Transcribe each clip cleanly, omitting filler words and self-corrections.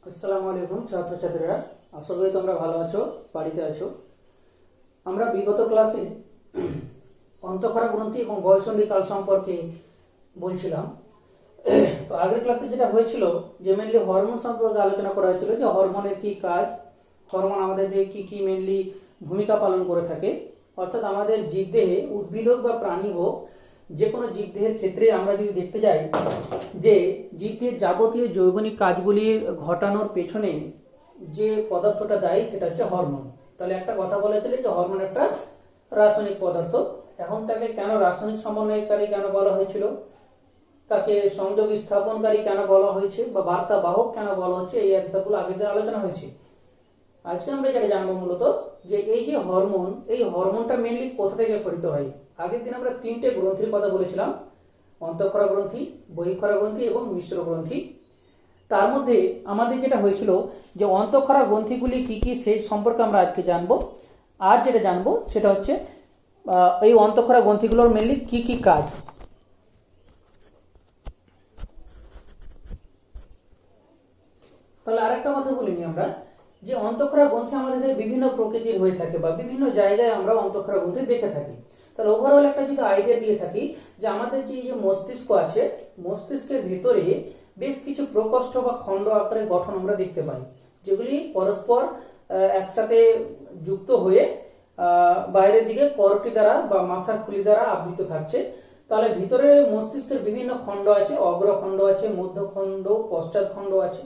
আসসালামু আলাইকুম ছাত্রছাত্রীরা, আশা করি তোমরা ভালো আছো, বাড়িতে আছো। আমরা বিগত ক্লাসে অন্তঃক্ষরা গ্রন্থি এবং বয়ঃসন্ধি কাল সম্পর্কে বলছিলাম। তো আগের ক্লাসে যেটা হয়েছিল যে মেনলি হরমোন সম্পর্কে আলোচনা করা হয়েছিল, যে হরমোনের কি কাজ, হরমোন আমাদের দেহে কি কি মেনলি ভূমিকা পালন করে থাকে। অর্থাৎ আমাদের জীবদেহে, উদ্ভিদ হোক বা প্রাণী হোক, যে কোনো জীবদেহের ক্ষেত্রে আমরা যদি দেখতে যাই যে জীবদেহের যাবতীয় জৈবনিক কাজগুলি ঘটানোর পেছনে যে পদার্থটা দায়ী সেটা হচ্ছে হরমোন। তাহলে একটা কথা বলেছিল যে হরমোন একটা রাসায়নিক পদার্থ। এখন তাকে কেন রাসায়নিক সমন্বয়কারী কেন বলা হয়েছিল, তাকে সংযোগ স্থাপনকারী কেন বলা হয়েছে, বা বার্তা বাহক কেন বলা হচ্ছে, এই অ্যান্সারগুলো আগের দিন আলোচনা হয়েছে। আজকে আমরা যেটা জানবো মূলত যে এই যে হরমোন, এই হরমোনটা মেনলি কোথা থেকে গঠিত হয়। আগের দিন আমরা তিনটে গ্রন্থির কথা বলেছিলাম: অন্তঃক্ষরা গ্রন্থি, বহিঃক্ষরা গ্রন্থি এবং মিশ্র গ্রন্থি। তার মধ্যে আমাদের যেটা হয়েছিল যে অন্তঃক্ষরা গ্রন্থিগুলি কি কি সেই সম্পর্কে আমরা আজকে জানবো। আর যেটা জানবো সেটা হচ্ছে এই অন্তঃক্ষরা গ্রন্থিগুলোর মেনলি কি কি কাজ। তাহলে আরেকটা কথা বলিনি আমরা যে অন্তঃক্ষরা গ্রন্থি আমাদের বিভিন্ন প্রকৃতির হয়ে থাকে বা বিভিন্ন জায়গায় আমরা অন্তঃক্ষরা গ্রন্থি দেখে থাকি। তাহলে ওভারঅল একটা যদি আইডিয়া দিয়ে থাকি যে আমাদের যে মস্তিষ্ক আছে, মস্তিষ্কের ভেতরে বেশ কিছু প্রকোষ্ঠ বা খণ্ড আকারে গঠন আমরা দেখতে পাই, যেগুলি পরস্পর একসাথে যুক্ত হয়ে বাইরের দিকে করটি দ্বারা বা মাথার খুলি দ্বারা আবৃত থাকছে। তাহলে ভিতরে মস্তিষ্কের বিভিন্ন খণ্ড আছে, অগ্রখণ্ড আছে, মধ্যখণ্ড, পশ্চাৎখণ্ড আছে।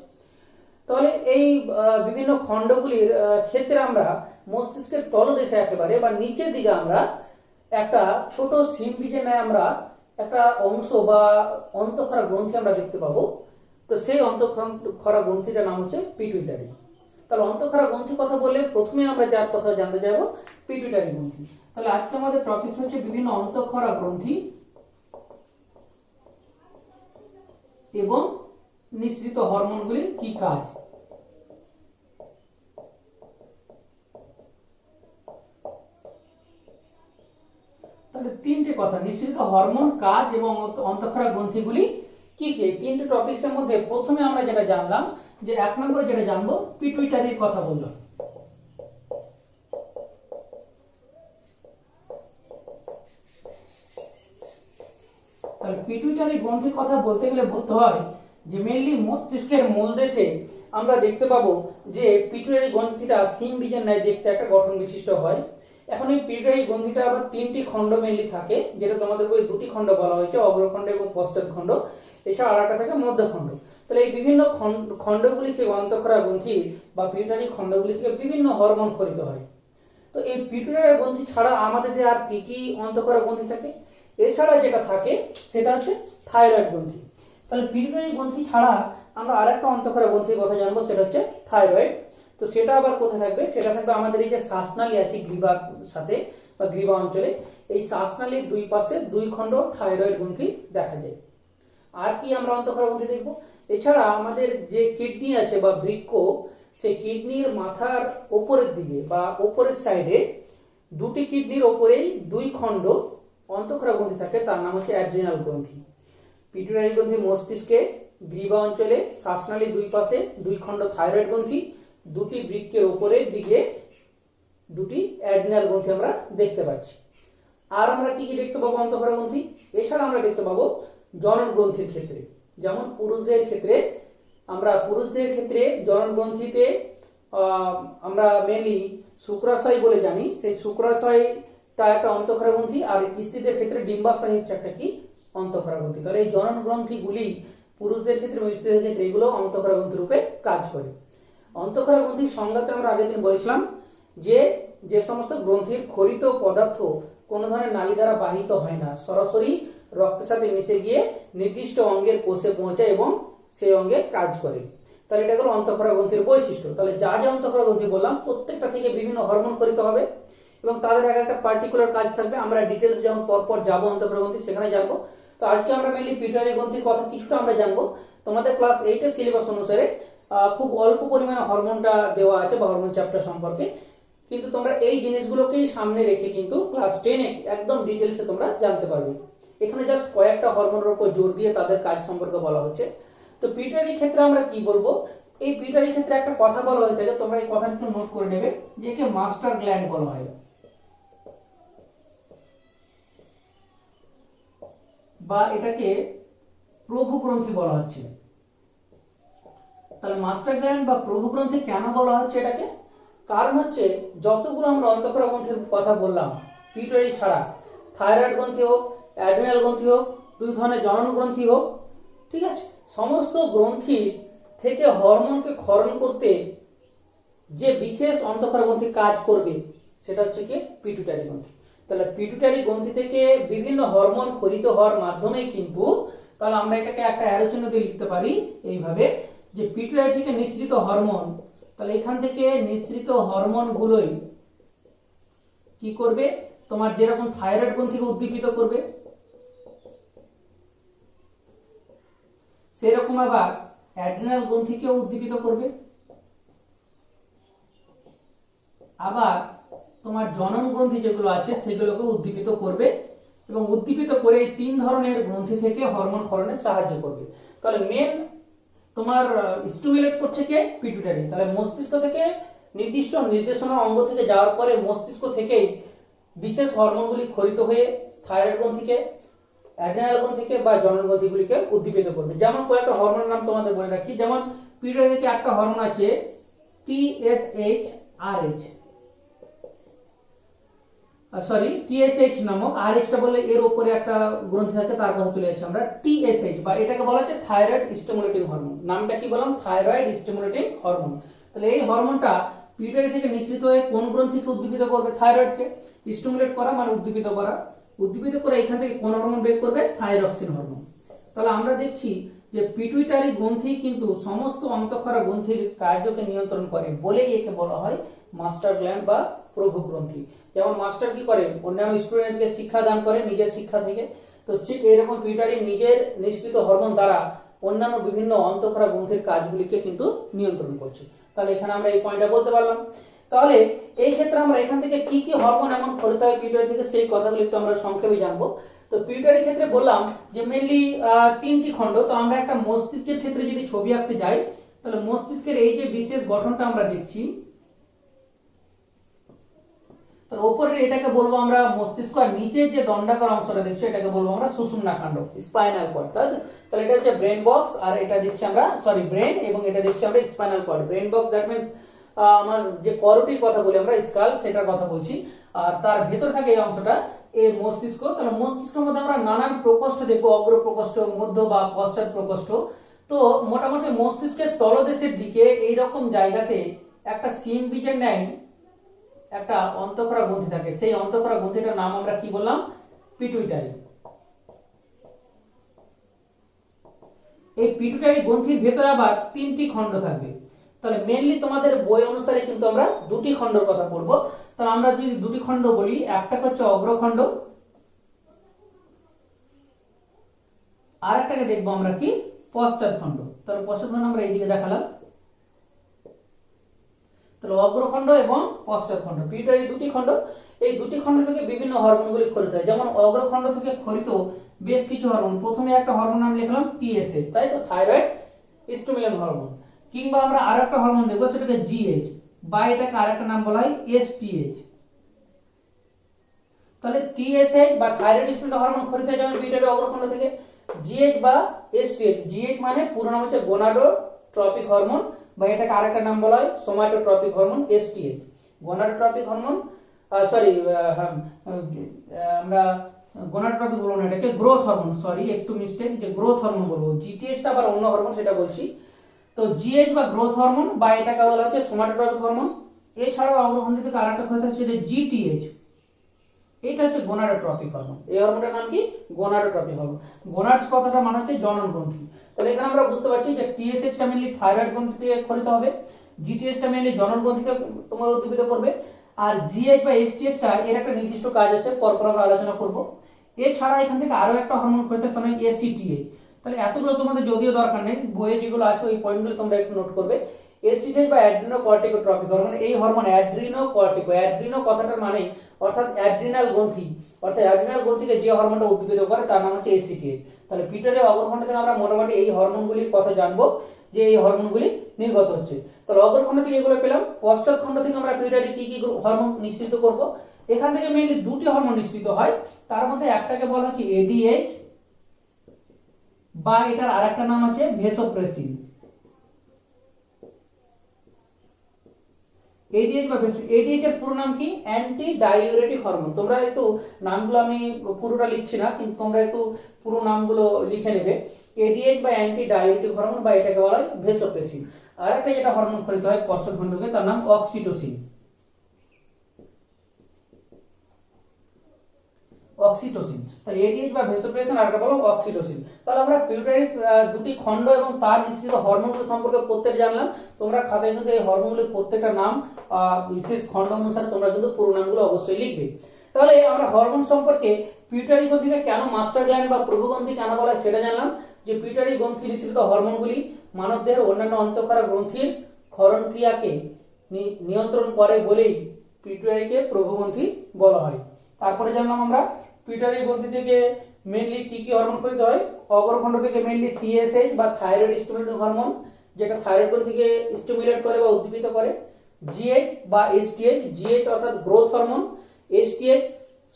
তাহলে এই বিভিন্ন খণ্ডগুলির ক্ষেত্রে আমরা মস্তিষ্কের তলদেশে একেবারে বা নিচের দিকে আমরা একটা ছোট সিম বীজের ন্যায় আমরা একটা অংশ বা অন্তঃক্ষরা গ্রন্থি আমরা দেখতে পাবো। তো সেই অন্তঃক্ষরা গ্রন্থিটার নাম হচ্ছে পিটুইটারি। তাহলে অন্তঃক্ষরা গ্রন্থি কথা বললে প্রথমে আমরা যার কথা জানতে যাবো পিটুইটারি গ্রন্থি। তাহলে আজকে আমাদের টপিক হচ্ছে বিভিন্ন অন্তঃক্ষরা গ্রন্থি এবং নিঃসৃত হরমোনগুলির কি কাজ। তাহলে তিনটে কথা: নিঃসৃত হরমোন, কাজ এবং অন্তঃক্ষরা গ্রন্থিগুলি কি কি। তিনটে টপিকসের মধ্যে প্রথমে আমরা যেটা জানলাম যে এক নম্বরে যেটা জানবো পিটুইটারির কথা বললাম। তাহলে পিটুইটারি গ্রন্থির কথা বলতে গেলে বলতে হয় যে মেনলি মস্তিষ্কের মূল দেশে আমরা দেখতে পাবো যে পিটুইটারি গ্রন্থিটা সিম বীজের ন্যায় দেখতে একটা গঠন বিশিষ্ট হয়। এখন এই পিটুইটারি গ্রন্থিটা আবার তিনটি খণ্ড মেনলি থাকে, যেটা তোমাদের বই দুটি খণ্ড বলা হয়েছে, অগ্রখণ্ড এবং পশ্চাৎখণ্ড। এছাড়া আর একটা থাকে মধ্যখণ্ড। তাহলে এই বিভিন্ন খণ্ডগুলি থেকে অন্তঃক্ষরা গ্রন্থি বা পিটুইটারি খণ্ডগুলি থেকে বিভিন্ন হরমোন খরিত হয়। তো এই পিটুইটারি গ্রন্থি ছাড়া আমাদের আর কি কি অন্তঃক্ষরা গ্রন্থি থাকে। এছাড়া যেটা থাকে সেটা হচ্ছে থাইরয়েড গ্রন্থি। তাহলে পিটুইটারি গ্রন্থি ছাড়া আমরা আরেকটা অন্তঃক্ষরা গ্রন্থির কথা জানবো, সেটা হচ্ছে থাইরয়েড। তো সেটা আবার কোথায় থাকবে, সেটা থাকবে আমাদের এই যে শ্বাসনালী আছে গ্রীবার সাথে বা গ্রীবা অঞ্চলে, এই শ্বাসনালীর দুই পাশে দুই খণ্ড থাইরয়েড গ্রন্থি দেখা যায়। আর কি আমরা অন্তঃক্ষরা গ্রন্থি দেখবো, এছাড়া আমাদের যে কিডনি আছে বা বৃক্ক, সেই কিডনির মাথার ওপরের দিকে বা ওপরের সাইডে দুটি কিডনির ওপরেই দুই খণ্ড অন্তঃক্ষরা গ্রন্থি থাকে, তার নাম হচ্ছে অ্যাড্রিনাল গ্রন্থি। পিটুইটারি গ্রন্থি মস্তিষ্কে, গ্রীবা অঞ্চলে, শ্বাসনালীর দুই পাশে দুই খণ্ড থাইরয়েড গ্রন্থি, দুটি বৃক্কের উপরের দিকে দুটি অ্যাড্রিনাল গ্রন্থি আমরা দেখতে পাচ্ছি। আর আমরা কি কি দেখতে পাবো অন্তঃক্ষরা গ্রন্থি। এছাড়া আমরা দেখতে পাবো জনন গ্রন্থির ক্ষেত্রে, যেমন পুরুষদের ক্ষেত্রে জনন গ্রন্থিতে আমরা মেনলি শুক্রাশয় বলে জানি, সেই শুক্রাশয়টা একটা অন্তঃক্ষরা গ্রন্থি। আর স্ত্রীদের ক্ষেত্রে ডিম্বাশয় হচ্ছে একটা কি অন্তঃক্ষরা গ্রন্থি। তাহলে এই জনন গ্রন্থিগুলি পুরুষদের ক্ষেত্রে এবং স্ত্রীদের ক্ষেত্রে এগুলো অন্তঃক্ষরা গ্রন্থি রূপে কাজ করে। অন্তঃক্ষরা গ্রন্থির সংজ্ঞাতে আমরা আগের দিন বলেছিলাম যে যে সমস্ত গ্রন্থির খরিত পদার্থ কোনো ধরনের নালী দ্বারা বাহিত হয় না, সরাসরি রক্তের সাথে মিশে গিয়ে নির্দিষ্ট অঙ্গের কোষে পৌঁছায় এবং সেই অঙ্গে কাজ করে। তাহলে এটা হলো অন্তঃক্ষরা গ্রন্থির বৈশিষ্ট্য। তাহলে যা যা অন্তঃক্ষরা গ্রন্থি বললাম প্রত্যেকটা থেকে বিভিন্ন হরমোন খরিত হবে এবং তাদের এক একটা পার্টিকুলার কাজ থাকবে। আমরা ডিটেলস যখন পরপর যাবো অন্তঃক্ষরা গ্রন্থি সেখানে জানবো। তো আজকে আমরা মেনলি পিটুইটারি গ্রন্থির কথা কিছুটা আমরা জানবো। তোমাদের ক্লাস 8 এর সিলেবাস অনুসারে খুব অল্প পরিমাণে হরমোনটা দেওয়া আছে বা হরমোন চ্যাপ্টার সম্পর্কে, কিন্তু তোমরা এই জিনিসগুলোকেই সামনে রেখে কিন্তু ক্লাস 10 এ একদম ডিটেলসে তোমরা জানতে পারবে। এখানে জাস্ট কয়েকটা হরমোনের উপর জোর দিয়ে তাদের কাজ সম্পর্কে বলা হচ্ছে। তো পিটুইটারি ক্ষেত্রে আমরা কি বলবো, এই পিটুইটারির ক্ষেত্রে একটা কথা বলা হয়ে থাকে, তোমরা এই কথাটা একটু নোট করে নেবে, যে একে মাস্টার গ্ল্যান্ড বলা হয় বা এটাকে প্রভু গ্রন্থি বলা হচ্ছে। তাহলে মাস্টার গ্ল্যান্ড বা প্রভু গ্রন্থি কেন বলা হচ্ছে এটাকে? কারণ হচ্ছে যতগুলো আমরা অন্তঃক্ষরা গ্রন্থির কথা বললাম, পিটুইটারি ছাড়া থাইরয়েড গ্রন্থি হোক, অ্যাড্রিনাল গ্রন্থি হোক, দুই ধরনের জনন গ্রন্থি হোক, ঠিক আছে, সমস্ত গ্রন্থি থেকে হরমোনকে ক্ষরণ করতে যে বিশেষ অন্তঃক্ষরা গ্রন্থি কাজ করবে সেটা হচ্ছে কি পিটুইটারি গ্রন্থি। তাহলে পিটুইটারি গ্রন্থি থেকে বিভিন্ন হরমোন ক্ষরিত হওয়ার মাধ্যমেই কিন্তু, তাহলে আমরা এটাকে একটা অ্যারো চিহ্ন দিয়ে লিখতে পারি এইভাবে, যে পিটুইটারি থেকে নিঃসৃত হরমোন, তাহলে এখান থেকে নিঃসৃত হরমোন গুলোই কি করবে, তোমার যেরকম থাইরয়েড গ্রন্থিকে উদ্দীপিত করবে, সেরকম আবার অ্যাড্রিনাল গ্রন্থিকেও উদ্দীপিত করবে, আবার তোমার জনন গ্রন্থি যেগুলো আছে সেগুলোকে উদ্দীপিত করবে, এবং উদ্দীপিত করে এই তিন ধরনের গ্রন্থি থেকে হরমোন ক্ষরণে সাহায্য করবে। তাহলে মেন তোমার স্টিমুলেট করছে কে? পিটুইটারি। তাহলে মস্তিষ্ক থেকে নির্দিষ্ট নির্দেশনা অঙ্গ থেকে যাওয়ার পরে মস্তিষ্ক থেকেই বিশেষ হরমোনগুলি ক্ষরিত হয়ে থাইরয়েড গ্রন্থিকে, অ্যাড্রিনাল গ্রন্থিকে বা জনন গ্রন্থিগুলিকে উদ্দীপিত করবে। যেমন কয়েকটা হরমোনের নাম তোমাদের বলে রাখি, যেমন পিটুইটারি থেকে একটা হরমোন আছে TSH, RH, TSH নামক, RH টা বলে এর উপরে একটা গ্রন্থি থাকে, তার কথা চলে যাচ্ছে আমরা TSH, বা এটাকে বলা হচ্ছে থাইরয়েড স্টিমুলেটিং হরমোন। নামটা কি বললাম? Thyroid stimulating hormone. তাহলে এই হরমোনটা পিটুইটারি থেকে নিঃসৃত হয়ে কোন গ্রন্থিকে উদ্দীপিত করবে? থাইরয়েডকে। স্টিমুলেট করা মানে উদ্দীপিত করা, উদ্দীপিত করে এখান থেকে কোন হরমোন বের করবে? Thyroxine hormone. তাহলে আমরা দেখছি যে পিটুইটারি গ্রন্থি কিন্তু সমস্ত অন্তঃক্ষরা গ্রন্থির কার্যকে নিয়ন্ত্রণ করে বলেই একে বলা হয় মাস্টার গ্ল্যান্ড বা প্রভু গ্রন্থি। যেমন মাস্টার কি করে? অন্যান্য স্টুডেন্টকে শিক্ষা দান করে নিজের শিক্ষা থেকে, তো ঠিক এরকম পিটুইটারি নিজের নিঃসৃত হরমোন দ্বারা অন্যান্য বিভিন্ন অন্তঃক্ষরা গ্রন্থির কাজগুলিকে কিন্তু নিয়ন্ত্রণ করছে। তাহলে এখানে আমরা এই পয়েন্টটা বলতে পারলাম। তাহলে এই ক্ষেত্রে আমরা এখান থেকে কি কি হরমোন এমন ক্ষরিত হয় পিটুইটারি থেকে, সেই কথাগুলো একটু আমরা সংক্ষেপে জানবো। তো পিটুইটারির ক্ষেত্রে বললাম যে মেইনলি তিনটি খণ্ড। তো আমরা একটা মস্তিষ্কের ক্ষেত্রে যদি ছবি আঁকতে যাই, তাহলে মস্তিষ্কের এই যে বিশেষ গঠনটা আমরা দেখছি, তো উপরের এটাকে বলবো আমরা মস্তিষ্ক, আর নিচের যে দণ্ডাকার অংশটা দেখছো এটাকে বলবো আমরা সুষুম্না কাণ্ড, স্পাইনাল কর্ড। তাহলে এটা হচ্ছে ব্রেন বক্স, আর এটা দেখছি আমরা ব্রেন, এবং এটা দেখছি আমরা spinal cord. Brain box that means আমার যে করোটির কথা বলি আমরা, স্কাল, সেটার কথা বলছি, আর তার ভেতর থাকে এই অংশটা এই মস্তিষ্ক। তাহলে মস্তিষ্কের মধ্যে আমরা নানান প্রকোষ্ঠ দেখবো, অগ্র প্রকোষ্ঠ, মধ্য বা পশ্চাৎ প্রকোষ্ঠ। তো মোটামুটি মস্তিষ্কের তলদেশের দিকে এইরকম জায়গাতে একটা সিম বীজের ন্যায় একটা অন্তঃক্ষরা গ্রন্থি থাকে। সেই অন্তঃক্ষরা গ্রন্থিটার নাম আমরা কি বললাম? পিটুইটারি। এই পিটুইটারি গ্রন্থির ভেতরে আবার তিনটি খণ্ড থাকবে। তাহলে মেইনলি তোমাদের বই অনুসারে কিন্তু আমরা দুটি খণ্ডের কথা পড়বো। তাহলে আমরা যদি দুটি খণ্ড বলি, একটা হচ্ছে অগ্রখণ্ড, আর একটাকে দেখবো আমরা কি পশ্চাৎ খণ্ড। তাহলে পশ্চাৎ খণ্ড আমরা এইদিকে দেখালাম। তাহলে অগ্রখণ্ড এবং পশ্চাৎ খণ্ড, পিটুইটারি দুটি খণ্ড। এই দুটি খণ্ড থেকে বিভিন্ন হরমোনগুলি ক্ষরিত হয়। যেমন অগ্রখণ্ড থেকে ক্ষরিত বেশ কিছু হরমোন, প্রথমে একটা হরমোন নাম লিখলাম TSH, তাই তো, থাইরয়েড স্টিমুলেটিং হরমোন। কিংবা আমরা আরেকটা হরমোন দেখবো, সেটাকে GH, বা এটাকে আরেকটা নাম বলা হয় STH। তাহলে TSH বা থাইরয়েড স্টিমুলেটিং হরমোন ক্ষরিত হয় যেমন পিটুইটারি অগ্রখণ্ড থেকে। GH বা STH, GH মানে পুরো নাম হচ্ছে গোনাডোট্রপিক হরমোন, বা এটাকে আরেকটা নাম বলা হয় somatotropic hormone, STH। Gonadotropic hormone, আমরা গোনাডোট্রপিক বলবো না, এটাকে গ্রোথ হরমোন, একটু মিস্টেক, যে গ্রোথ হরমোন বলবো। GTH টা আবার অন্য হরমোন, সেটা বলছি। তো GH বা গ্রোথ হরমোন, বা এটাকে বলা হচ্ছে সোমাটোট্রপিক হরমোন। এছাড়াও অগ্রখণ্ড থেকে আরেকটা ক্ষরিত হচ্ছে যে GTH, এটা হচ্ছে গোনাডোট্রপিক হরমোন। এই হরমোনটার নাম কি? Gonadotropic hormone. গোনাডস কথাটা মানে হচ্ছে জনন গ্রন্থি। তাহলে এখানে আমরা বুঝতে পারছি যে TSH টা মেইনলি থাইরয়েড গ্রন্থি থেকে ক্ষরিত হবে, GTH টা মেইনলি জনন গ্রন্থিকে তোমার উদ্দীপিত করবে, আর GH বা STH টা এর একটা নির্দিষ্ট কাজ আছে, পরপর আমরা আলোচনা করব। এছাড়া এখান থেকে আরো একটা হরমোন ক্ষরিত হয় ACTH। তাহলে এতগুলো তোমাদের যদিও দরকার নেই, বইয়ে যেগুলো আছে ওই পয়েন্টগুলো তোমরা একটু নোট করবে। ACTH বা অ্যাড্রিনোকর্টিকোট্রপিক হরমোন, এই হরমোন অ্যাড্রিনোকর্টিকো, অ্যাড্রিনো কথাটার মানে অর্থাৎ অ্যাড্রিনাল গ্রন্থি, অর্থাৎ অ্যাড্রিনাল গ্রন্থিকে যে হরমোনটা উদ্দীপিত করে তার নাম হচ্ছে ACTH। তাহলে পিটুইটারি অগ্রখণ্ড থেকে আমরা মোটামুটি এই হরমোনগুলির কথা জানবো। যে এই হরমোনগুলি নির্গত হচ্ছে। তাহলে অগ্রখণ্ড থেকে এগুলো পেলাম। পশ্চাৎ খণ্ড থেকে আমরা পিউটারি কি কি হরমোন নিঃসৃত করব। এখান থেকে মেইনলি দুটি হরমোন নিঃসৃত হয়, তার মধ্যে একটাকে বলা হচ্ছে এডিএইচ বা এটার আরেকটা নাম আছে ভেসোপ্রেসিন। এডিএইচ বা এডিএইচ এর পুরো নাম কি? Anti diuretic hormone. তোমরা একটু নামগুলো, আমি পুরোটা লিখছি না, কিন্তু তোমরা একটু পুরো নামগুলো লিখে নেবে। এডিএইচ বা অ্যান্টি ডাইউরেটিক হরমোন বা এটাকে বলা হয় ভেসোপ্রেসিন। আর একটা যেটা হরমোন ক্ষরিত হয় পশ্চাৎ খণ্ড থেকে, তার নাম অক্সিটোসিন। অক্সিটোসিন। তাহলে এডিএইচ বা ভেসোপ্রেসিন আর একটা বলো অক্সিটোসিন। তাহলে আমরা পিউটারি দুটি খণ্ড এবং তার নিঃসৃত হরমোনগুলো সম্পর্কে প্রত্যেকটা জানলাম। তোমরা খাতায় কিন্তু এই হরমোনগুলোর প্রত্যেকটা নাম বিশেষ খণ্ড অনুসারে তোমরা কিন্তু পুরো নামগুলো অবশ্যই লিখবে। তাহলে আমরা হরমোন সম্পর্কে পিউটারি গ্রন্থিকে কেন মাস্টার গ্ল্যান্ড বা প্রভুগ্রন্থি কেন বলা হয় সেটা জানলাম। যে পিউটারি গ্রন্থি নিঃসৃত হরমোনগুলি মানবদেহের অন্যান্য অন্তঃক্ষরা গ্রন্থির ক্ষরণ ক্রিয়াকে নিয়ন্ত্রণ করে বলেই পিউটারিকে প্রভুগ্রন্থি বলা হয়। তারপরে জানলাম আমরা পিউটারি গ্রন্থি থেকে মেইনলি কি কি হরমোন ক্ষরিত হয়। অগ্রখণ্ড থেকে মেইনলি টিএসএইচ বা থাইরয়েড স্টিমুলেটিং হরমোন, যেটা থাইরয়েড গ্রন্থিকে স্টিমুলেট করে বা উদ্দীপিত করে। জিএইচ বা এসটিএইচ, জিএইচ অর্থাৎ growth hormone, STH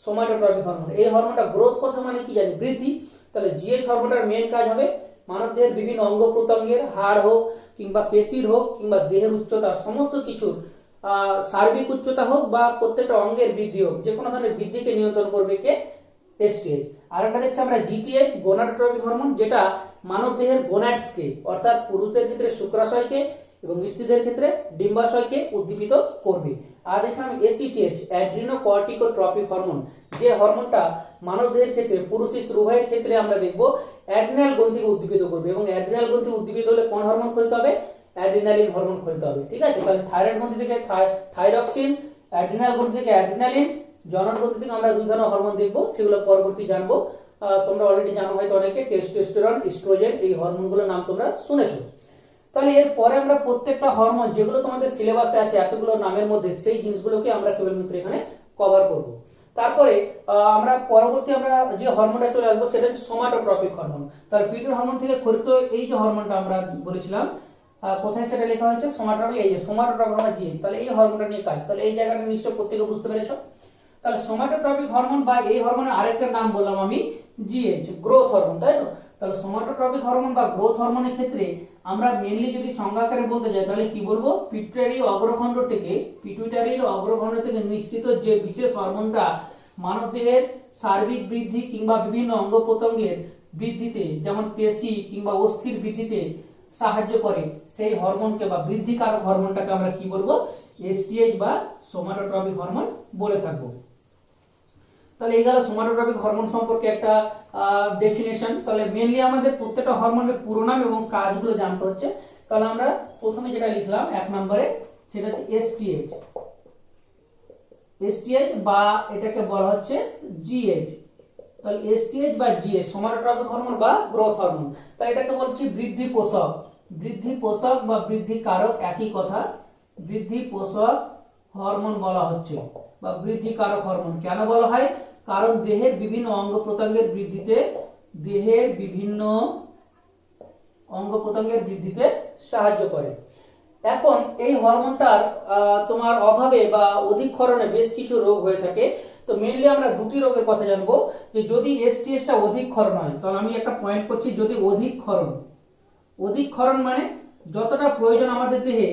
somatotropic hormone. এই হরমোনটা গ্রোথ কথা মানে কি জানি? বৃদ্ধি। তাহলে জিএইচ হরমোনটার মেইন কাজ হবে মানবদেহের বিভিন্ন অঙ্গ প্রত্যঙ্গের, হাড় হোক কিংবা পেশির হোক কিংবা দেহের উচ্চতা, সমস্ত কিছুর সার্বিক উচ্চতা হোক বা প্রত্যেকটা অঙ্গের বৃদ্ধি হোক, যে কোনো ধরনের বৃদ্ধিকে নিয়ন্ত্রণ করবে কে? এসটিএইচ। আর একটা দেখছি আমরা জিটিএইচ, গোনাডোট্রপিক হরমোন, যেটা মানবদেহের গোনাডসকে অর্থাৎ পুরুষদের ক্ষেত্রে শুক্রাশয়কে এবং স্ত্রীদের ক্ষেত্রে ডিম্বাশয়কে উদ্দীপিত করবে। আর দেখলাম এসিটিএইচ, অ্যাড্রিনোকর্টিকোট্রপিক হরমোন, যে হরমোনটা মানবদেহের ক্ষেত্রে পুরুষ স্ত্রী উভয়ের ক্ষেত্রে আমরা দেখব অ্যাড্রিনাল গ্রন্থিকে উদ্দীপিত করবে। এবং অ্যাড্রিনাল গ্রন্থি উদ্দীপিত হলে কোন হরমোন ক্ষরিত হবে? অ্যাড্রিনালিন হরমোন ক্ষরিত হবে। ঠিক আছে, তাহলে থাইরয়েড গ্রন্থি থেকে থাইরক্সিন, অ্যাড্রিনাল গ্রন্থি থেকে অ্যাড্রিনালিন, জনন গ্রন্থি থেকে আমরা দুই ধরনের হরমোন দেখবো, সেগুলো পরবর্তী জানবো। তোমরা অলরেডি জানো হয়তো অনেকে, টেস্টোস্টেরন, ইস্ট্রোজেন, এই হরমোনগুলোর নাম তোমরা শুনেছো। তাহলে এর পরে আমরা প্রত্যেকটা হরমোন যেগুলো তোমাদের সিলেবাসে আছে এতগুলো নামের মধ্যে, সেই জিনিসগুলোকে আমরা কেবলমাত্র এখানে কভার করব। তারপরে আমরা পরবর্তী আমরা যে হরমোনটা চলে আসবো সেটা হচ্ছে সোমাটোট্রপিক হরমোন। তাহলে পিটুইটারি হরমোন থেকে ক্ষরিত এই যে হরমোনটা আমরা বলেছিলাম, কোথায় সেটা লেখা হয়েছে? সোমাটোট্রপিক। এই যে সোমাটোট্রপিক হরমোন জিএইচ। তাহলে এই হরমোনটা নিয়ে কাজ। তাহলে এই জায়গাটা নিশ্চয়ই প্রত্যেকে বুঝতে পেরেছো। তাহলে সোমাটোট্রপিক হরমোন বা এই হরমোনের আরেকটা নাম বললাম আমি জিএইচ, গ্রোথ হরমোন, তাই তো? তাহলে সোমাটোট্রপিক হরমোন বা গ্রোথ হরমোনের ক্ষেত্রে আমরা মেইনলি যদি সংজ্ঞাকারে বলতে যাই তাহলে কি বলবো? পিটুইটারি অগ্রখণ্ড থেকে, পিটুইটারির অগ্রখণ্ড থেকে নিঃসৃত যে বিশেষ হরমোনটা মানবদেহের সার্বিক বৃদ্ধি কিংবা বিভিন্ন অঙ্গ প্রত্যঙ্গের বৃদ্ধিতে, যেমন পেশি কিংবা অস্থির বৃদ্ধিতে সাহায্য করে, সেই হরমোনকে বা বৃদ্ধিকারক হরমোনটাকে আমরা কি বলবো? এসটিএইচ বা সোমাটোট্রপিক হরমোন বলে থাকবো। তাহলে এই গেল সোমাটোট্রপিক হরমোন সম্পর্কে একটা ডেফিনেশন। তাহলে মেইনলি আমাদের প্রত্যেকটা হরমোনের পুরো নাম এবং কাজগুলো জানতে হচ্ছে। তাহলে আমরা প্রথমে যেটা লিখলাম 1 নম্বরে, সেটা হচ্ছে এসটিএইচ। এসটিএইচ বা এটাকে বলা হচ্ছে জিএইচ। তাহলে এসটিএইচ বা জিএইচ সোমাটোট্রপিক হরমোন বা গ্রোথ হরমোন। তাহলে এটাকে বলছি বৃদ্ধি পোষক। বৃদ্ধি পোষক বা বৃদ্ধি কারক একই কথা। বৃদ্ধি পোষক হরমোন বলা হচ্ছে বা বৃদ্ধি কারক হরমোন। কেন বলা হয়? কারণ দেহের বিভিন্ন অঙ্গ প্রত্যঙ্গের বৃদ্ধিতে, দেহের বিভিন্ন অঙ্গ প্রত্যঙ্গের বৃদ্ধিতে সাহায্য করে। এখন এই হরমোনটার তোমার অভাবে বা অধিক্ষরণে বেশ কিছু রোগ হয়ে থাকে। তো মেইনলি আমরা দুটি রোগের কথা জানবো। যে যদি এসটিএইচটা অধিক্ষরণ হয়, তাহলে আমি একটা পয়েন্ট করছি, যদি অধিক্ষরণ, অধিক্ষরণ মানে যতটা প্রয়োজন আমাদের দেহে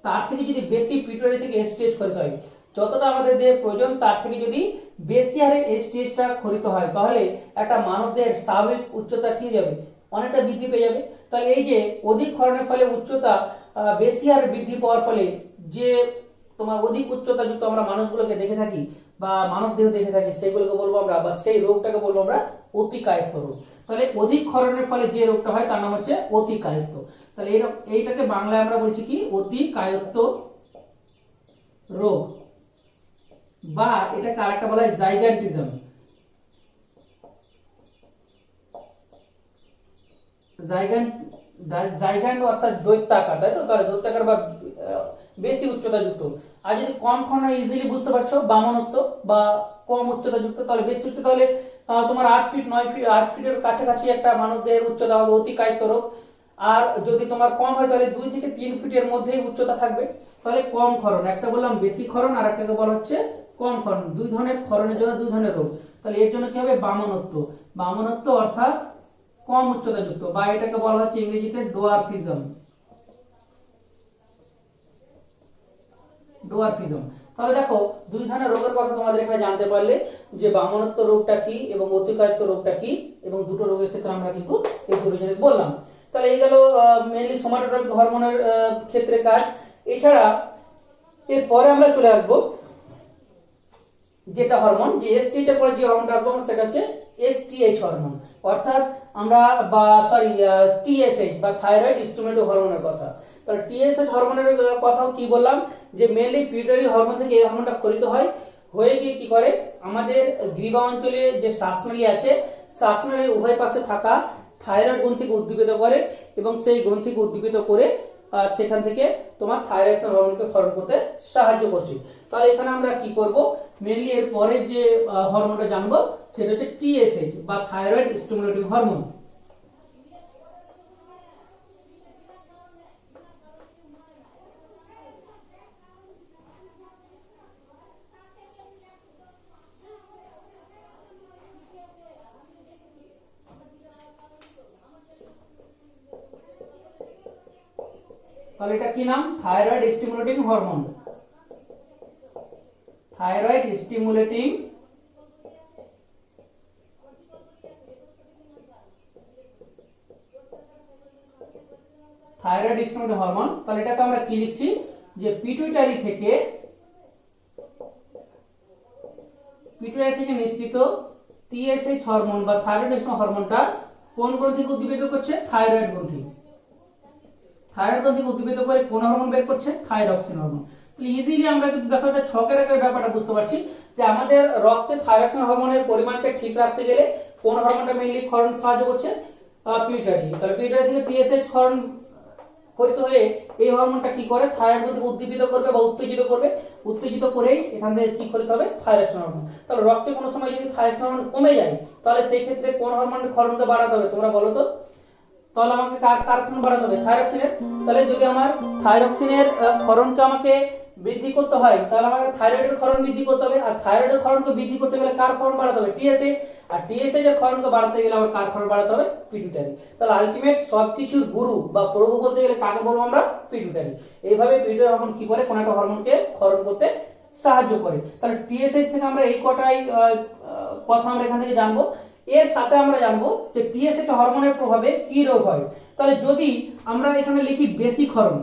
তার থেকে যদি বেশি পিটুইটারি থেকে এসটিএইচ ক্ষরিত হয়, যতটা আমাদের দেহে প্রয়োজন তার থেকে যদি বেশি হারে এসটিএইচটা ক্ষরিত হয়, তাহলে একটা মানবদেহের স্বাভাবিক উচ্চতা কি যাবে? অনেকটা বৃদ্ধি পেয়ে যাবে। তাহলে এই যে অধিক্ষরণের ফলে উচ্চতা বেশি হারে বৃদ্ধি পাওয়ার ফলে যে তোমার অধিক উচ্চতা যুক্ত আমরা মানুষগুলোকে দেখে থাকি বা মানব দেহ দেখে থাকি, সেগুলোকে বলবো আমরা, বা সেই রোগটাকে বলবো আমরা অতিকায়ত্ত রোগ। তাহলে অধিক্ষরণের ফলে যে রোগটা হয় তার নাম হচ্ছে অতিকায়ত্ত। তাহলে এইটাকে বাংলায় আমরা বলছি কি? অতিকায়ত্ত রোগ, বা এটাকে আরেকটা বলা হয় জাইগান্টিজম। জাইগান্ট অর্থাৎ দৈত্যাকার, তাই তো? তাহলে দৈত্যাকার বা বেশি উচ্চতা যুক্ত। আর যদি কম ক্ষণ ইজিলি বুঝতে পারছো, বামনত্ব বা কম উচ্চতা যুক্ত। তাহলে বেশি উচ্চতা হলে তোমার 8 ফিট 9 ফিট 8 ফিটের কাছাকাছি একটা মানবদেহের উচ্চতা হবে অতিকায়ত্ত রোগ। আর যদি তোমার কম হয় তাহলে 2 থেকে 3 ফিটের মধ্যেই উচ্চতা থাকবে। তাহলে কম ক্ষরণ, একটা বললাম বেশি ক্ষরণ আর একটাকে বলা হচ্ছে কম ক্ষরণ। দুই ধরনের ক্ষরণের জন্য দুই ধরনের রোগ। তাহলে এর জন্য কি হবে, বামনত্ব। বামনত্ব অর্থাৎ কম উচ্চতা যুক্ত, বা এটাকে বলা হচ্ছে ইংরেজিতে ডোয়ারফিজম। ডোয়ারফিজম। তাহলে দেখো দুই ধরনের রোগের কথা তোমাদের এখানে জানতে পারলে, যে বামনত্ব রোগটা কি এবং অতিকায়িত্ব রোগটা কি, এবং দুটো রোগের ক্ষেত্রে আমরা কিন্তু এই দুটো জিনিস বললাম। তাহলে এই গেল মেইনলি সোমাটোট্রপিক হরমোনের ক্ষেত্রে কাজ। এছাড়া এরপরে আমরা চলে আসবো যেটা হরমোন, যে এসটিএইচ এর পরে যে হরমোনটা আসবো সেটা হচ্ছে এসটিএইচ হরমোন, অর্থাৎ আমরা টিএসএইচ বা থাইরয়েড স্টিমুলেটিং হরমোনের কথা। তাহলে টিএসএইচ হরমোনের কথাও কি বললাম, যে মেইনলি পিউটারি হরমোন থেকে এই হরমোনটা ক্ষরিত হয়, হয়ে গিয়ে কি করে আমাদের গ্রীবা অঞ্চলে যে শ্বাসনালী আছে, শ্বাসনালীর উভয় পাশে থাকা থাইরয়েড গ্রন্থিকে উদ্দীপিত করে, এবং সেই গ্রন্থিকে উদ্দীপিত করে সেখান থেকে তোমার থাইরয়েড হরমোনকে ক্ষরণ করতে সাহায্য করছে। তাহলে এখানে আমরা কি করব, মেইনলি এর পরের যে হরমোনটা জানবো সেটা হচ্ছে টিএসএইচ বা থাইরয়েড স্টিমুলেটিং হরমোন। তাহলে এটা কি নাম, thyroid stimulating hormone. Thyroid stimulating hormone. তাহলে এটাকে আমরা কি লিখছি, যে পিটুইটারি থেকে নিঃসৃত টিএসএইচ হরমোন বা থাইরয়েড হরমোনটা কোন গ্রন্থিকে উদ্দীপিত করছে, থাইরয়েড গ্রন্থি। থাইরয়েড গ্রন্থিকে উদ্দীপিত করে কোন হরমোন বের করছে, থাইরক্সিন হরমোন। ইজিলি আমরা কিন্তু দেখো এটা ছকের আকারে ব্যাপারটা বুঝতে পারছি, যে আমাদের রক্তে থাইরক্সিন হরমোনের পরিমাণকে ঠিক রাখতে গেলে কোন হরমোনটা মেইনলি ক্ষরণ সাহায্য করছে, পিউটারি। তাহলে পিউটারি থেকে টিএসএইচ ক্ষরণ ক্ষরিত হয়ে এই হরমোনটা কি করে, থাইরয়েড গ্রন্থিকে উদ্দীপিত করবে বা উত্তেজিত করবে, উত্তেজিত করেই এখান থেকে কি ক্ষরিত হবে, থাইরক্সিন হরমোন। তাহলে রক্তে কোনো সময় যদি থাইরক্সিন হরমোন কমে যায়, তাহলে সেই ক্ষেত্রে কোন হরমোনের ক্ষরণকে বাড়াতে হবে তোমরা বলো তো। তাহলে আমাকে কার ক্ষরণ বাড়াতে হবে, থাইরক্সিনের। তাহলে যদি আমার থাইরক্সিনের ক্ষরণকে আমাকে বৃদ্ধি করতে হয়, তাহলে আমাকে থাইরয়েডের ক্ষরণ বৃদ্ধি করতে হবে, আর থাইরয়েডের ক্ষরণকে বৃদ্ধি করতে গেলে কার ক্ষরণ বাড়াতে হবে, টিএসএইচ। আর টিএসএইচ এর ক্ষরণকে বাড়াতে গেলে আবার কার ক্ষরণ বাড়াতে হবে, পিটুইটারি। তাহলে আলটিমেট সবকিছুর গুরু বা প্রভু বলতে গেলে কাকে বলবো আমরা, পিটুইটারি। এইভাবে পিটুইটারি হরমোন কি করে, কোন একটা হরমোনকে ক্ষরণ করতে সাহায্য করে। তাহলে টিএসএইচ থেকে আমরা এই কটাই কথা আমরা এখান থেকে জানবো। এর সাথে আমরা জানবো যে টিএসএইচ হরমোনের প্রভাবে কি রোগ হয়। তাহলে যদি আমরা এখানে লিখি বেশি ক্ষরণ,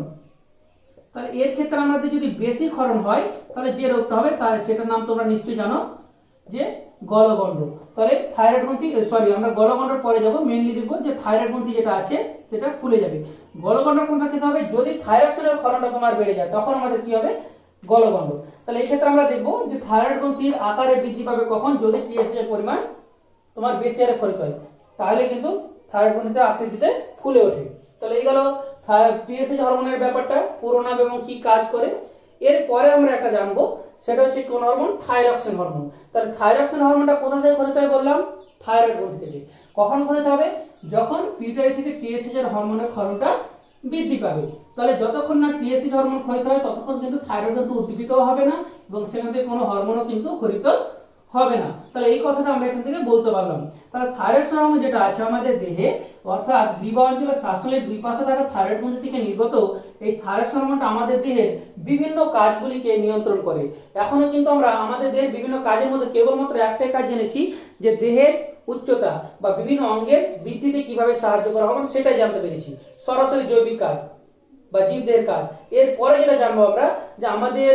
তাহলে এর ক্ষেত্রে আমাদের যদি বেশি ক্ষরণ হয় তাহলে যে রোগটা হবে তার সেটার নাম তোমরা নিশ্চয়ই জানো, যে গলগণ্ড। তাহলে থাইরয়েড গ্রন্থি আমরা গলগণ্ডের পরে যাব, মেইনলি দেখবো যে থাইরয়েড গ্রন্থি যেটা আছে সেটা ফুলে যাবে। গলগণ্ড কোনটা খেতে হবে, যদি থাইরক্সিনের ক্ষরণটা তোমার বেড়ে যায় তখন আমাদের কি হবে, গলগণ্ড। তাহলে এই ক্ষেত্রে আমরা দেখবো যে থাইরয়েড গ্রন্থির আকারে বৃদ্ধি পাবে কখন, যদি টিএসএইচ এর পরিমাণ তোমার বেশি হারে ক্ষরিত হয়, তাহলে কিন্তু থাইরয়েড গ্রন্থিটা আকৃতিতে ফুলে ওঠে। তাহলে এই গেল টিএসএইচ হরমোনের ব্যাপারটা, পুরো নাম এবং কি কাজ করে। এরপরে আমরা একটা জানবো, সেটা হচ্ছে কোন হরমোন, থাইরক্সিন হরমোন। তাহলে থাইরক্সিন হরমোনটা কোথা থেকে ক্ষরিত হয় বললাম, থাইরয়েড গ্রন্থি থেকে। কখন ক্ষরিত হবে, যখন পিউটারি থেকে টিএসএইচ এর হরমোনের ক্ষরণটা বৃদ্ধি পাবে। তাহলে যতক্ষণ না টিএসএইচ হরমোন ক্ষরিত হয় ততক্ষণ কিন্তু থাইরয়েড গ্রন্থি উদ্দীপিতও হবে না, এবং সেখান থেকে কোনো হরমোনও কিন্তু ক্ষরিত হবে না। তাহলে এই কথাটা আমরা এখান থেকে বলতে পারলাম। তাহলে থাইরয়েড হরমোন যেটা আছে আমাদের দেহে, অর্থাৎ গ্রীবা অঞ্চলের শ্বাসনালীর দুই পাশে থাকা থাইরয়েড গ্রন্থি থেকে নির্গত এই থাইরয়েড হরমোনটা আমাদের দেহের বিভিন্ন কাজগুলিকে নিয়ন্ত্রণ করে। এখনো কিন্তু আমরা আমাদের দেহের বিভিন্ন কাজের মধ্যে কেবলমাত্র একটাই কাজ জেনেছি, যে দেহের উচ্চতা বা বিভিন্ন অঙ্গের বৃদ্ধিতে কিভাবে সাহায্য করা হবে সেটাই জানতে পেরেছি, সরাসরি জৈবিক কাজ বা জীবদেহের কাজ। এরপরে যেটা জানবো আমরা, যে আমাদের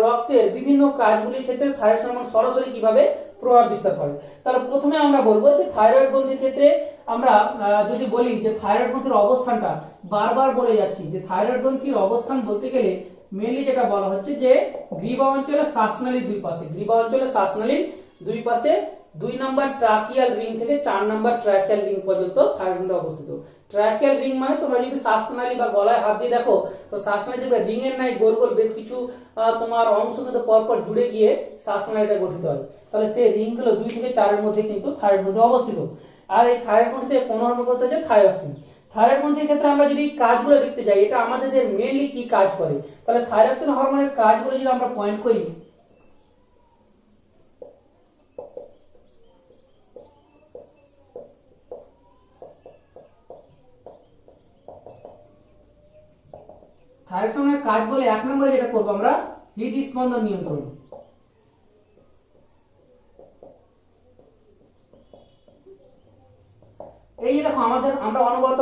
রক্তের বিভিন্ন কাজগুলির ক্ষেত্রে থাইরয়েড হরমোন সরাসরি কিভাবে প্রভাব বিস্তার করে। তাহলে প্রথমে আমরা বলবো যে থাইরয়েড গ্রন্থির ক্ষেত্রে আমরা যদি বলি যে থাইরয়েড গ্রন্থির অবস্থানটা, বারবার বলে যাচ্ছি যে থাইরয়েড গ্রন্থির অবস্থান বলতে গেলে মেইনলি যেটা বলা হচ্ছে যে গ্রীবা অঞ্চলে শ্বাসনালীর দুই পাশে, গ্রীবা অঞ্চলে শ্বাসনালীর দুই পাশে 2 নম্বর ট্রাকিয়াল রিং থেকে 4 নম্বর ট্রাকিয়াল রিং পর্যন্ত থাইরয়েড গ্রন্থি অবস্থিত। ট্রাকিয়াল রিং মানে তোমরা যদি শ্বাসনালী বা গলায় হাত দিয়ে দেখো, তো শ্বাসনালী দেখবে রিং এর নাই গোল গোল বেশ কিছু তোমার অংশ কিন্তু পরপর জুড়ে গিয়ে শ্বাসনালীটা গঠিত হয়। তাহলে সেই রিং গুলো 2 থেকে 4 এর মধ্যে কিন্তু থাইরয়েড গ্রন্থি অবস্থিত। আর এই থাইরয়েড গ্রন্থিতে কোন হরমোন করতে হচ্ছে, থাইরক্সিন। থাইরয়েড গ্রন্থির ক্ষেত্রে আমরা যদি কাজগুলো দেখতে যাই, এটা আমাদের মেইনলি কি কাজ করে, তাহলে থাইরক্সিন হরমোনের কাজগুলো যদি আমরা পয়েন্ট করি, থাইরক্সিন হরমোনের কাজ বলে 1 নম্বরে যেটা করব আমরা হৃদস্পন্দন নিয়ন্ত্রণ। এই যে দেখো আমাদের আমরা অনবরত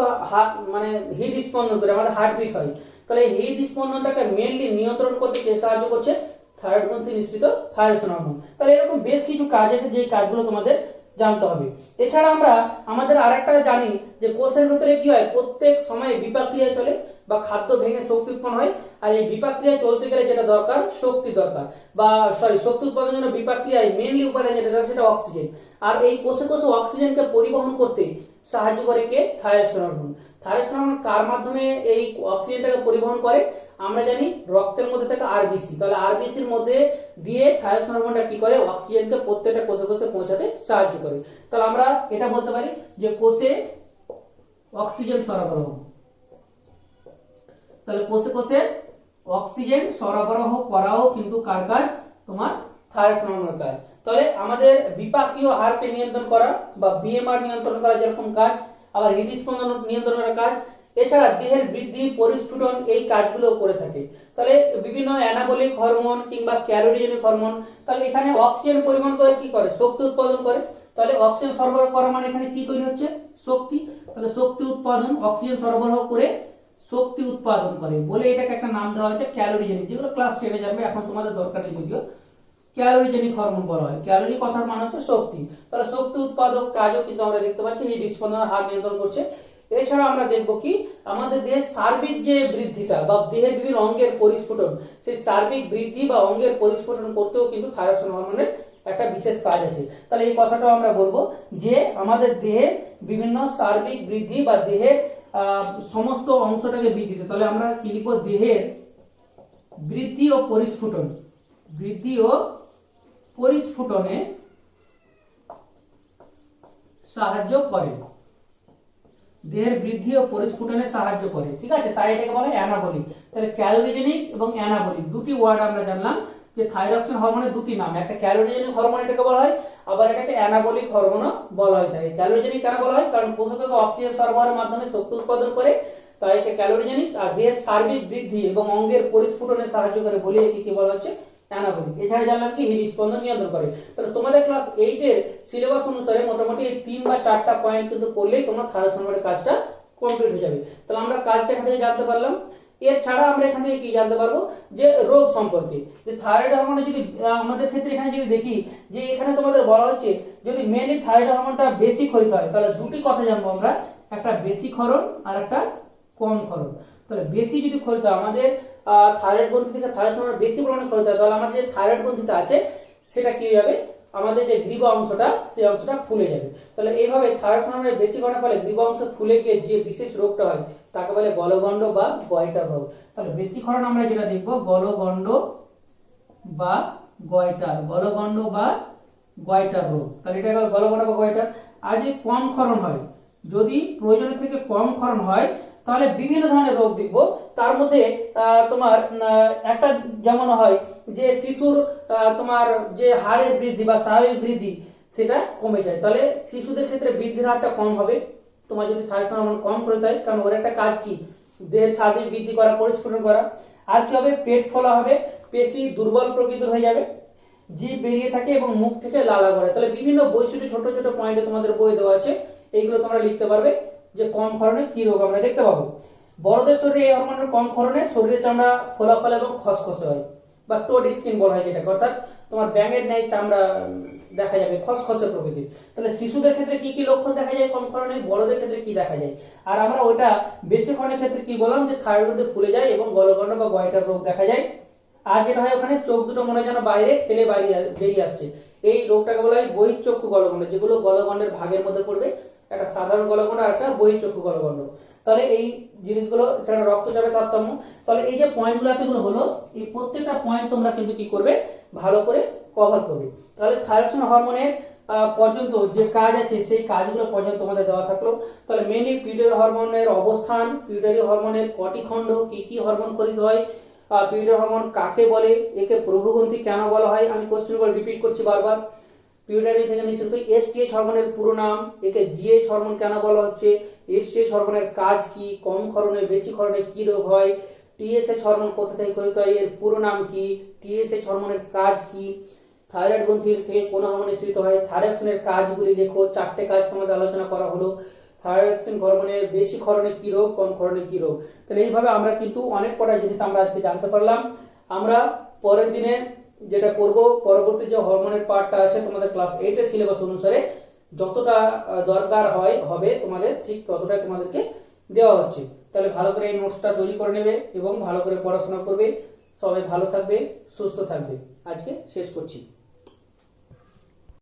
মানে হৃদস্পন্দন করি, আমাদের হার্টবিট হয়, তাহলে এই হৃদস্পন্দনটাকে মেইনলি নিয়ন্ত্রণ করতে কে সাহায্য করছে, থাইরয়েড গ্রন্থি নিঃসৃত থাইরক্সিন হরমোন। তাহলে এরকম বেশ কিছু কাজ আছে যে কাজগুলো তোমাদের জানতে হবে। এছাড়া আমরা আমাদের আরেকটা জানি যে কোষের ভিতরে কি হয়, প্রত্যেক সময় বিপাক ক্রিয়া চলে বা খাদ্য ভেঙে শক্তি উৎপন্ন হয়, আর এই বিপাক ক্রিয়া চলতে গেলে যেটা দরকার শক্তি দরকার, বা শক্তি উৎপাদনের জন্য বিপাক ক্রিয়ায় মেইনলি উপাদান যেটা দরকার সেটা অক্সিজেন। আর এই কোষে কোষে অক্সিজেনকে পরিবহন করতে সাহায্য করে কে, থাইরক্সিন হরমোন। থাইরক্সিন হরমোন কার মাধ্যমে এই অক্সিজেনটাকে পরিবহন করে, আমরা জানি রক্তের মধ্যে থাকে আরবিসি, তাহলে আরবিসির মধ্যে দিয়ে থাইরক্সিন হরমোনটা কি করে, অক্সিজেনকে প্রত্যেকটা কোষে কোষে পৌঁছাতে সাহায্য করে। তাহলে আমরা এটা বলতে পারি যে কোষে অক্সিজেন সরবরাহ, তাহলে কোষে কোষে অক্সিজেন সরবরাহ করাও কিন্তু কার কাজ, তোমার থাইরক্সিন হরমোনের কাজ। তাহলে আমাদের বিপাকীয় হারকে নিয়ন্ত্রণ করা বা বিএমআর নিয়ন্ত্রণ করা যেরকম কাজ, আবার হৃদস্পন্দন নিয়ন্ত্রণ করার কাজ, এছাড়া দেহের বৃদ্ধি পরিস্ফুটন এই কাজগুলো করে থাকে। তাহলে বিভিন্ন অ্যানাবলিক হরমোন কিংবা ক্যালোরিজেনিক হরমোন, তাহলে এখানে অক্সিজেন পরিবহন করে কি করে, শক্তি উৎপাদন করে। তাহলে অক্সিজেন সরবরাহ করা মানে এখানে কি তৈরি হচ্ছে, শক্তি। তাহলে শক্তি উৎপাদন, অক্সিজেন সরবরাহ করে শক্তি উৎপাদন করে বলে এটাকে একটা নাম দেওয়া হয়েছে ক্যালোরিজেনিক, যেগুলো ক্লাস 10 এ যাবে, এখন তোমাদের দরকার নেই যদিও। ক্যালোরিজেনিক হরমোন বলা হয়, ক্যালোরি কথার মানে হচ্ছে শক্তি। তাহলে শক্তি উৎপাদক কাজও কিন্তু আমরা দেখতে পাচ্ছি এই হৃদস্পন্দনের হার নিয়ন্ত্রণ করছে। এছাড়া আমরা দেখবো কি, আমাদের দেহের সার্বিক যে বৃদ্ধিটা বা দেহের বিভিন্ন অঙ্গের পরিস্ফুটন, সেই সার্বিক বৃদ্ধি বা অঙ্গের পরিস্ফুটন করতেও কিন্তু থাইরক্সিন হরমোনের একটা বিশেষ কাজ আছে। তাহলে এই কথাটাও আমরা বলবো যে আমাদের দেহের বিভিন্ন সার্বিক বৃদ্ধি বা দেহের সমস্ত অংশটাকে বৃদ্ধি, তাহলে আমরা কি লিখবো, দেহের বৃদ্ধি ও পরিস্ফুটন, বৃদ্ধি ও পরিস্ফুটনে সাহায্য করে, দেহের বৃদ্ধি ও পরিস্ফুটনে সাহায্য করে, ঠিক আছে। তাই এটাকে বলা হয় অ্যানাবলিক। তাহলে ক্যালোরিজেনিক এবং অ্যানাবলিক দুটি ওয়ার্ড আমরা জানলাম যে থাইরক্সিন হরমোনের দুটি নাম, একটা ক্যালোরিজেনিক হরমোন এটাকে বলা হয়, আবার এটাকে অ্যানাবলিক হরমোনও বলা হয়ে থাকে। ক্যালোরিজেনিক কেন বলা হয়, কারণ কোষে কোষে অক্সিজেন সরবরাহের মাধ্যমে শক্তি উৎপাদন করে, তাই একে ক্যালোরিজেনিক। আর দেহের সার্বিক বৃদ্ধি এবং অঙ্গের পরিস্ফুটনে সাহায্য করে বলে একে কি বলা হচ্ছে, অ্যানাবলিক। এছাড়া জানলাম কি হৃদস্পন্দন নিয়ন্ত্রণ করে। তাহলে তোমাদের ক্লাস 8 এর সিলেবাস অনুসারে মোটামুটি এই 3 বা 4টা পয়েন্ট কিন্তু করলেই তোমরা থাইরক্সিন হরমোনের কাজটা কমপ্লিট হয়ে যাবে। তাহলে আমরা কাজটা এখান থেকে জানতে পারলাম। এর ছাড়া আমরা এখান থেকে কি জানতে পারবো, যে রোগ সম্পর্কে, যে থাইরয়েড হরমোনে যদি আমাদের ক্ষেত্রে এখানে যদি দেখি যে এখানে তোমাদের বলা হচ্ছে যদি মেনলি থাইরয়েড হরমোনটা বেশি ক্ষরিত হয়, তাহলে দুটি কথা জানবো আমরা, একটা বেশি ক্ষরণ আর একটা কম ক্ষরণ। তাহলে বেশি যদি ক্ষরিত হয়, আমাদের থাইরয়েড গ্রন্থি থেকে থাইরয়েড হরমোন বেশি পরিমাণে ক্ষরিত হয়, তাহলে আমাদের যে থাইরয়েড গ্রন্থিটা আছে সেটা কি হয়ে যাবে, আমাদের যে গ্রীব অংশটা সেই অংশটা ফুলে যাবে। তাহলে এইভাবে থাইরয়েড হরমোনের বেশি ঘটনার ফলে গ্রীব অংশ ফুলে গিয়ে যে বিশেষ রোগটা হয় তাকে বলে গলগণ্ড বা গয়টার রোগ। তাহলে বেশি ক্ষরণ আমরা যেটা দেখবো গলগণ্ড বা গয়টার, গলগণ্ড বা গয়টার রোগ। তাহলে এটা গেল গলগণ্ড বা গয়টার। আর যদি কম ক্ষরণ হয়, যদি প্রয়োজনের থেকে কম ক্ষরণ হয়, তাহলে বিভিন্ন ধরনের রোগ দেখবো। তার মধ্যে তোমার একটা যেমন হয় যে শিশুর তোমার যে হাড়ের বৃদ্ধি বা স্বাভাবিক বৃদ্ধি সেটা কমে যায়, তাহলে শিশুদের ক্ষেত্রে বৃদ্ধির হারটা কম হবে তোমার যদি থাইরয়েড হরমোন কম করে দেয়, কারণ ওর একটা কাজ কি, দেহের সার্বিক বৃদ্ধি করা, পরিস্ফুটন করা। আর কি হবে, পেট ফোলা হবে, পেশি দুর্বল প্রকৃতির হয়ে যাবে, জিভ বেরিয়ে থাকে এবং মুখ থেকে লালা করে। তাহলে বিভিন্ন বৈশিষ্ট্য ছোট ছোট পয়েন্টে তোমাদের বই দেওয়া আছে, এইগুলো তোমরা লিখতে পারবে যে কম ক্ষরণে কি রোগ আমরা দেখতে পাবো। বড়দের শরীরে এই হরমোনের কম ক্ষরণে শরীরের চামড়া ফোলা ফোলা এবং খসখসে হয় বা টোড স্কিন বলা হয় যেটাকে, অর্থাৎ তোমার ব্যাঙের ন্যায় চামড়া দেখা যাবে, খসখসে প্রকৃতির। তাহলে শিশুদের ক্ষেত্রে কি কি লক্ষণ দেখা যায় কম ক্ষরণে, বড়দের ক্ষেত্রে কি দেখা যায়। আর আমরা ওটা বেশি ক্ষরণের ক্ষেত্রে কি বললাম, যে থাইরয়েড ফুলে যায় এবং গলগণ্ড বা গয়টার রোগ দেখা যায়। আর যেটা হয় ওখানে চোখ দুটো মনে হয় যেন বাইরে ঠেলে বেরিয়ে আসছে, এই রোগটাকে বলা হয় বহিঃচক্ষু গলগণ্ড, যেগুলো গলগণ্ডের ভাগের মধ্যে পড়বে, একটা সাধারণ গলগণ্ড আর একটা বহিঃচক্ষু গলগণ্ড। তাহলে এই জিনিসগুলো ছাড়া রক্তচাপের তারতম্য। তাহলে এই যে পয়েন্টগুলো এতগুলো হলো, এই প্রত্যেকটা পয়েন্ট তোমরা কিন্তু কি করবে, ভালো করে কভার করবে। তাহলে থাইরক্সিন হরমোনের পর্যন্ত যে কাজ আছে সেই কাজগুলো পর্যন্ত তোমাদের দেওয়া থাকলো। তাহলে মেনলি পিউটারি হরমোনের অবস্থান, পিউটারি হরমোনের কটি খণ্ড, কি কি হরমোন খরিত হয়, পিউটারি হরমোন কাকে বলে, একে প্রভ্রূগ্রন্থি কেন বলা হয়, আমি কোশ্চেনগুলো রিপিট করছি বারবার। পিউটারি থেকে নিঃসৃত এসটিএইচ হরমোনের পুরো নাম, একে জিএইচ হরমোন কেন বলা হচ্ছে, এসটিএইচ হরমোনের কাজ কি, কম ক্ষরণে বেশি ক্ষরণে কি রোগ হয়, টিএসএইচ হরমোন কোথা থেকে খরিত হয়, এর পুরো নাম কি, টিএসএইচ হরমোনের কাজ কি, থাইরয়েড গ্রন্থির থেকে কোন হরমোন নিঃসৃত হয়, থাইরক্সিনের কাজগুলি লেখো, 4টে কাজ তোমাদের আলোচনা করা হলো। থাইরক্সিন হরমোনের বেশি ক্ষরণে কি রোগ, কম ক্ষরণে কি রোগ। তাহলে এইভাবে আমরা কিন্তু অনেক কটা জিনিস আমরা আজকে জানতে পারলাম। আমরা পরের দিনে যেটা করব, পরবর্তী যে হরমোনের পার্টটা আছে তোমাদের ক্লাস 8 এর সিলেবাস অনুসারে যতটা দরকার হবে তোমাদের, ঠিক ততটাই তোমাদেরকে দেওয়া হচ্ছে। তাহলে ভালো করে এই নোটসটা তৈরি করে নেবে এবং ভালো করে পড়াশোনা করবে। সবাই ভালো থাকবে, সুস্থ থাকবে। আজকে শেষ করছি।